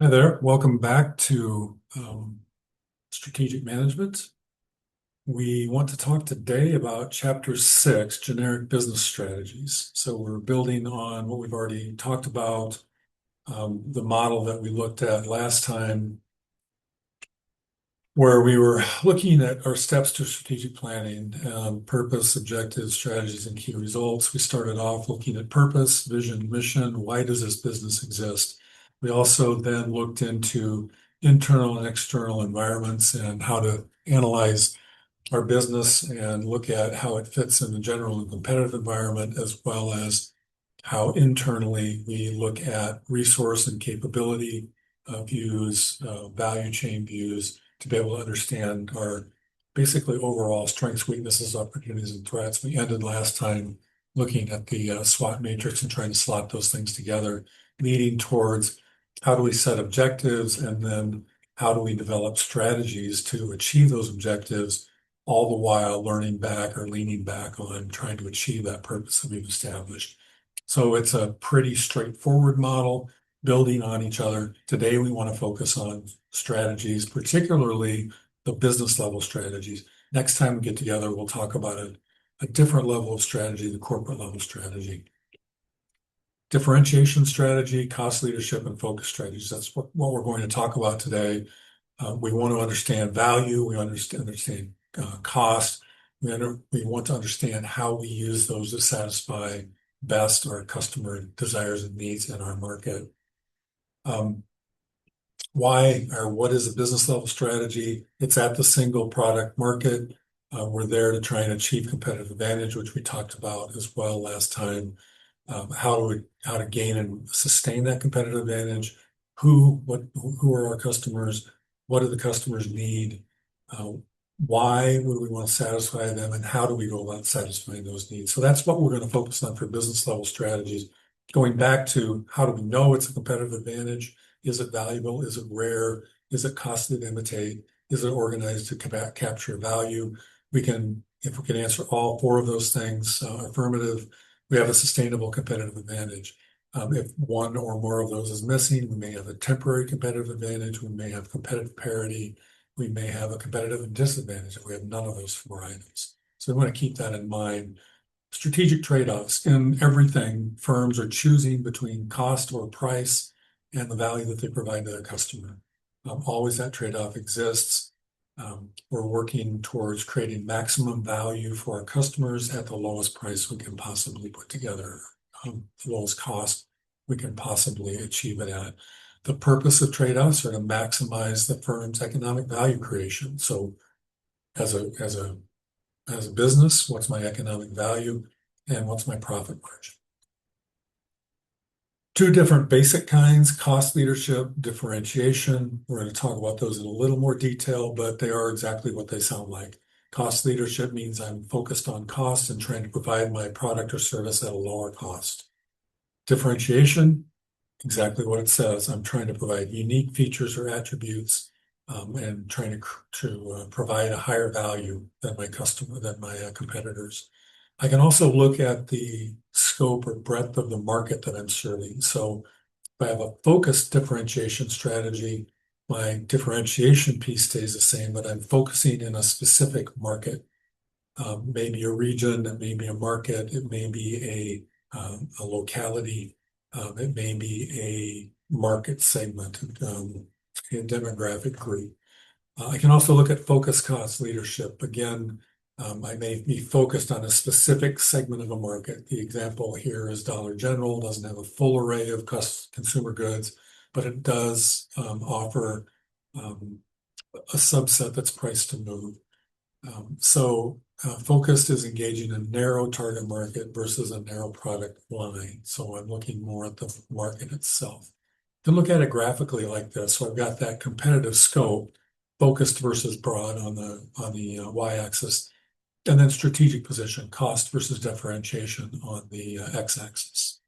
Hi there, welcome back to Strategic Management. We want to talk today about Chapter 6, Generic Business Strategies. So we're building on what we've already talked about, the model that we looked at last time, where we were looking at our steps to strategic planning, purpose, objectives, strategies, and key results. We started off looking at purpose, vision, mission. Why does this business exist? We also then looked into internal and external environments and how to analyze our business and look at how it fits in the general and competitive environment, as well as how internally we look at resource and capability views, value chain views, to be able to understand our basically overall strengths, weaknesses, opportunities, and threats. We ended last time looking at the SWOT matrix and trying to slot those things together, leading towards how do we set objectives, and then how do we develop strategies to achieve those objectives, all the while learning back or leaning back on trying to achieve that purpose that we've established. So it's a pretty straightforward model, building on each other. Today, we want to focus on strategies, particularly the business level strategies. Next time we get together, we'll talk about a different level of strategy, the corporate level strategy. Differentiation strategy, cost leadership, and focus strategies. That's what we're going to talk about today. We want to understand value. We understand cost. We want to understand how we use those to satisfy best our customer desires and needs in our market. Why or what is a business level strategy? It's at the single product market. We're there to try and achieve competitive advantage, which we talked about as well last time. How to gain and sustain that competitive advantage. Who are our customers? What do the customers need? Why would we want to satisfy them, and how do we go about satisfying those needs? So that's what we're going to focus on for business level strategies. Going back to how do we know it's a competitive advantage? Is it valuable? Is it rare? Is it costly to imitate? Is it organized to capture value? If we can answer all four of those things, affirmative, we have a sustainable competitive advantage. If one or more of those is missing, we may have a temporary competitive advantage. We may have competitive parity. We may have a competitive disadvantage if we have none of those four items. So we want to keep that in mind. Strategic trade-offs. In everything, firms are choosing between cost or price and the value that they provide to their customer. Always that trade-off exists. We're working towards creating maximum value for our customers at the lowest price we can possibly put together, the lowest cost we can possibly achieve it at. The purpose of trade-offs are to maximize the firm's economic value creation. So as a business, what's my economic value and what's my profit margin? Two different basic kinds, cost leadership, differentiation. We're going to talk about those in a little more detail, but they are exactly what they sound like. Cost leadership means I'm focused on cost and trying to provide my product or service at a lower cost. Differentiation, exactly what it says. I'm trying to provide unique features or attributes and trying to provide a higher value than my competitors. I can also look at the scope or breadth of the market that I'm serving. So if I have a focused differentiation strategy, my differentiation piece stays the same, but I'm focusing in a specific market. Maybe a region, it may be a market, it may be a locality, it may be a market segment, a demographic group. I can also look at focus cost leadership. Again, I may be focused on a specific segment of a market. The example here is Dollar General, doesn't have a full array of consumer goods, but it does offer a subset that's priced to move. Focused is engaging a narrow target market versus a narrow product line. So I'm looking more at the market itself. You can look at it graphically like this. So I've got that competitive scope, focused versus broad on the y-axis, and then strategic position, cost versus differentiation on the x-axis.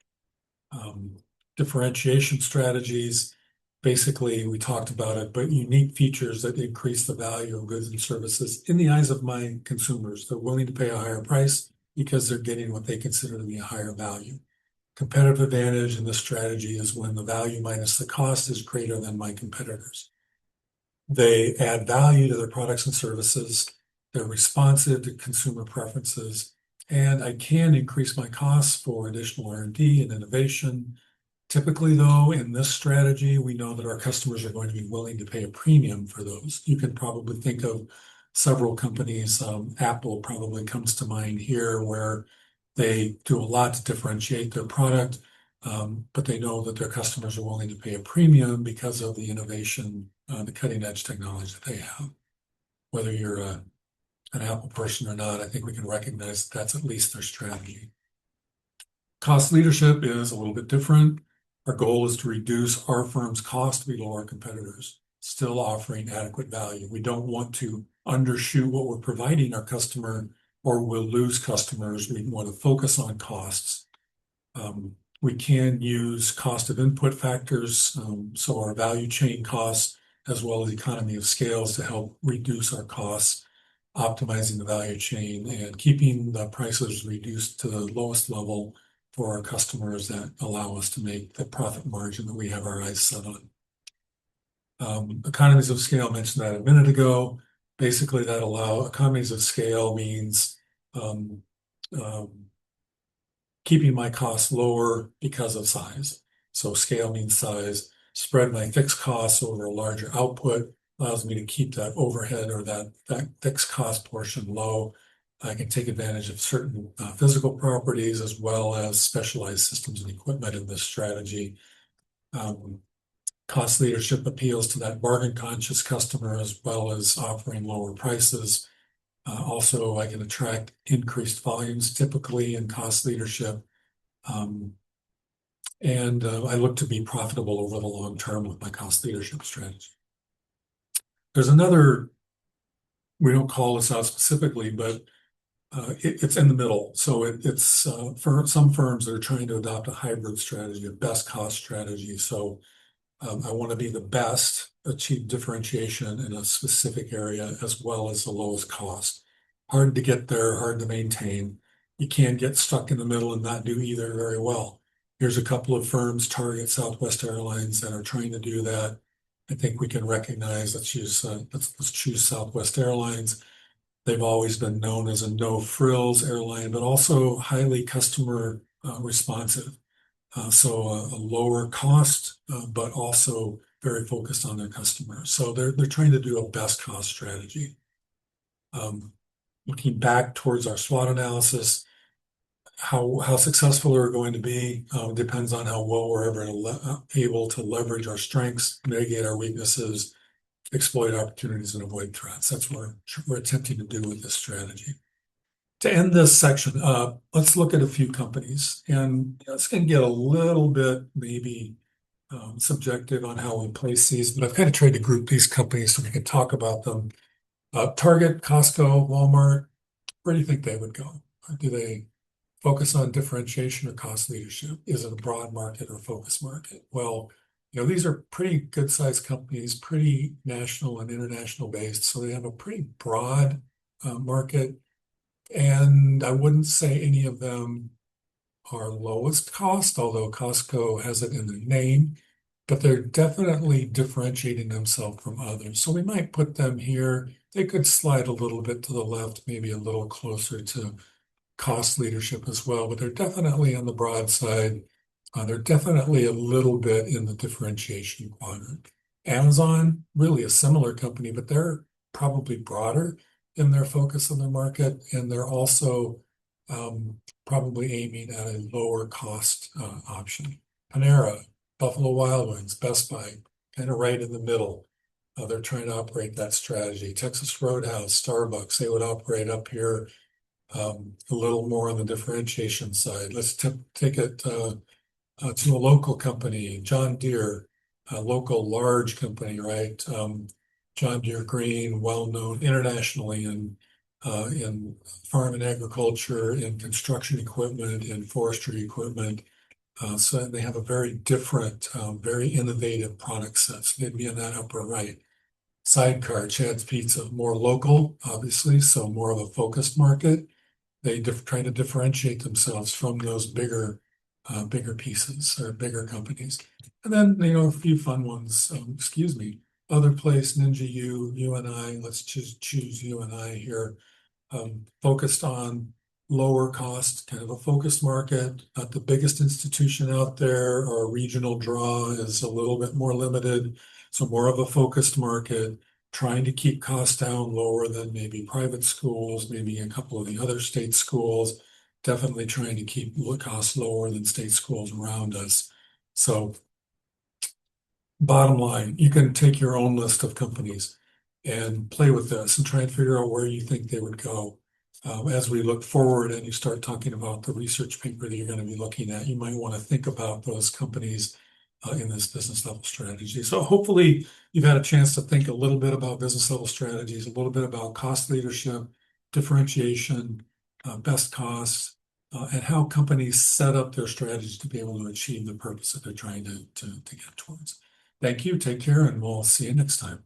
Differentiation strategies, basically, we talked about it, but unique features that increase the value of goods and services in the eyes of my consumers. They're willing to pay a higher price because they're getting what they consider to be a higher value. Competitive advantage in this strategy is when the value minus the cost is greater than my competitors. They add value to their products and services. They're responsive to consumer preferences, and I can increase my costs for additional R&D and innovation. Typically, though, in this strategy, we know that our customers are going to be willing to pay a premium for those. You can probably think of several companies. Apple probably comes to mind here, where they do a lot to differentiate their product, but they know that their customers are willing to pay a premium because of the innovation, the cutting edge technology that they have. Whether you're an Apple person or not, I think we can recognize that that's at least their strategy. Cost leadership is a little bit different. Our goal is to reduce our firm's cost below our competitors, still offering adequate value. We don't want to undershoot what we're providing our customer, or we'll lose customers. We want to focus on costs. We can use cost of input factors, so our value chain costs, as well as economy of scales to help reduce our costs, optimizing the value chain and keeping the prices reduced to the lowest level for our customers that allow us to make the profit margin that we have our eyes set on. Economies of scale, I mentioned that a minute ago. Basically, economies of scale means keeping my costs lower because of size. So scale means size. Spread my fixed costs over a larger output allows me to keep that overhead or that fixed cost portion low. I can take advantage of certain physical properties as well as specialized systems and equipment in this strategy. Cost leadership appeals to that bargain-conscious customer as well as offering lower prices. Also, I can attract increased volumes typically in cost leadership. And I look to be profitable over the long term with my cost leadership strategy. There's another, we don't call this out specifically, but it's in the middle. So it's for some firms that are trying to adopt a hybrid strategy, a best cost strategy. So I want to be the best, achieve differentiation in a specific area as well as the lowest cost. Hard to get there, hard to maintain. You can't get stuck in the middle and not do either very well. Here's a couple of firms, Target, Southwest Airlines, that are trying to do that. I think we can recognize, let's choose Southwest Airlines. They've always been known as a no-frills airline, but also highly customer responsive. So a lower cost, but also very focused on their customers. So they're trying to do a best cost strategy. Looking back towards our SWOT analysis, how successful we're going to be depends on how well we're able to leverage our strengths, mitigate our weaknesses, exploit opportunities, and avoid threats. That's what we're attempting to do with this strategy. To end this section, let's look at a few companies. And it's going to get a little bit maybe subjective on how we place these, but I've kind of tried to group these companies so we can talk about them. Target, Costco, Walmart, where do you think they would go? Do they focus on differentiation or cost leadership? Is it a broad market or focus market? Well, these are pretty good-sized companies, pretty national and international based, so they have a pretty broad market. And I wouldn't say any of them are lowest cost, although Costco has it in their name, but they're definitely differentiating themselves from others. So we might put them here. They could slide a little bit to the left, maybe a little closer to cost leadership as well, but they're definitely on the broad side. They're definitely a little bit in the differentiation quadrant. Amazon, really a similar company, but they're probably broader in their focus on their market, and they're also probably aiming at a lower cost option. Panera, Buffalo Wild Wings, Best Buy, kind of right in the middle. They're trying to operate that strategy. Texas Roadhouse, Starbucks, they would operate up here a little more on the differentiation side. Let's take it to a local company, John Deere, a local large company, right? John Deere Green, well-known internationally in farm and agriculture, in construction equipment, in forestry equipment. So they have a very different, very innovative product set. So they'd be in that upper right. Sidecar, Chad's Pizza, more local, obviously, so more of a focused market. They try to differentiate themselves from those bigger bigger pieces or bigger companies. And then, a few fun ones, excuse me, Other Place, Ninja U, you and I, let's choose you and I here, focused on lower cost, kind of a focused market, not the biggest institution out there. Our regional draw is a little bit more limited, so more of a focused market, trying to keep costs down lower than maybe private schools, maybe a couple of the other state schools, definitely trying to keep costs lower than state schools around us. So bottom line, you can take your own list of companies and play with this and try and figure out where you think they would go. As we look forward and you start talking about the research paper that you're going to be looking at, you might want to think about those companies in this business level strategy. So hopefully you've had a chance to think a little bit about business level strategies, a little bit about cost leadership, differentiation, best costs, and how companies set up their strategies to be able to achieve the purpose that they're trying to get towards. Thank you. Take care, and we'll see you next time.